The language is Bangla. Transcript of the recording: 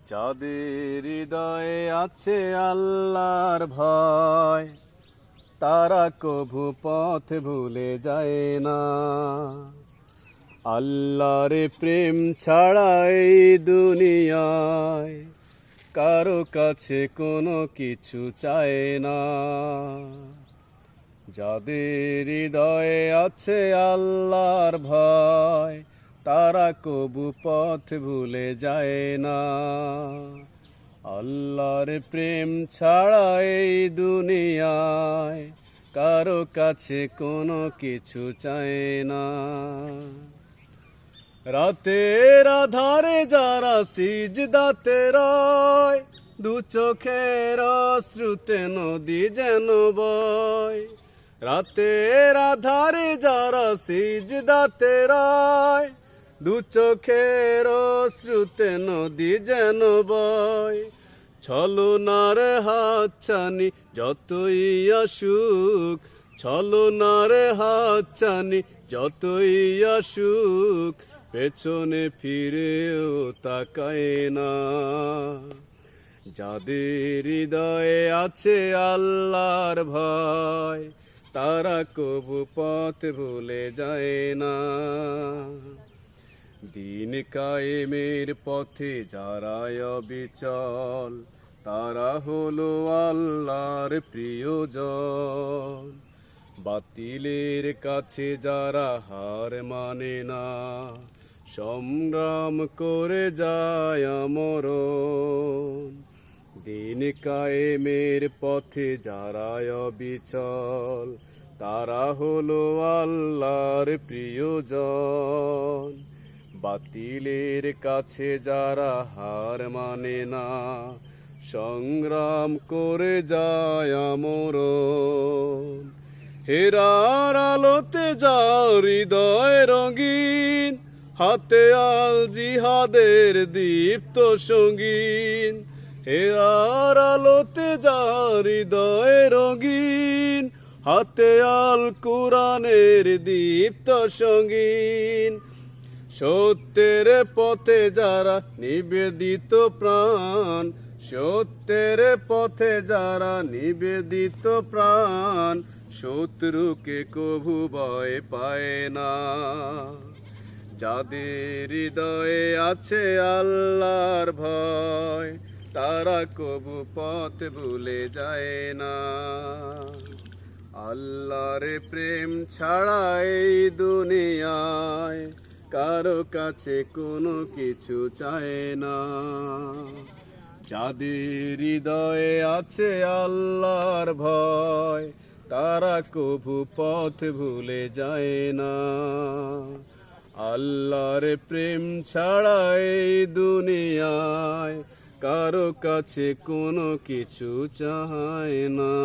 যাদের হৃদয়ে আছে আল্লাহর ভয়, তারা কভু পথ ভুলে যায় না। আল্লাহর প্রেম ছাড়া এই দুনিয়ায় কারো কাছে কোনো কিছু চায় না। যাদের হৃদয়ে আছে আল্লাহর ভয়, তারা কবু পথ ভুলে যায় না। আল্লাহর প্রেম ছাড়া এই দুনিয়ায় কারো কাছে কোনো কিছু চায় না। রাতের আধারে যারা সিজদাতে রয়, দু চোখের অশ্রুতে নদী যেন বয়। রাতের আধারে যারা সিজদাতে রয়, দু চোখের অশ্রুতে নদী যেন বয়। ছলনার হাতছানি যতই আসুক, ছলনার হাতছানি যতই আসুক, পেছনে ফিরেও তাকায় না। যাদের হৃদয়ে আছে আল্লাহর ভয়, তারা কবু পথ ভুলে যায় না। দিন কায়েমের পথে যারা অবিচল, তারা হলো আল্লাহর প্রিয়জন। বাতিলের কাছে যারা হার মানে না, সংগ্রাম করে যায় আমরণ। দিন কায়েমের পথে যারা অবিচল, তারা হলো আল্লাহর প্রিয়জন। বাতিলের কাছে যারা হার মানে না, সংগ্রাম করে যায় আমরণ। হেরার আলোতে যার হৃদয় রঙিন, হাতে আল জিহাদের দীপ্ত সঙ্গীন। হেরার আলোতে যার হৃদয় রঙিন, হাতে আল কুরআনের দীপ্ত সঙ্গীন। সত্যের পথে যারা নিবেদিত প্রাণ, সত্যের পথে যারা নিবেদিত প্রাণ, শত্রুকে কভু ভয় পায় না। যাদের হৃদয়ে আছে আল্লাহর ভয়, তারা কভু পথ ভুলে যায় না। আল্লাহর প্রেম ছাড়া এই দুনিয়ায় কারো কাছে কোনো কিছু চায় না। যাদের হৃদয়ে আছে আল্লাহর ভয়, তারা কভু পথ ভুলে যায় না। আল্লাহর প্রেম ছাড়া এই দুনিয়ায় কারো কাছে কোনো কিছু চায় না।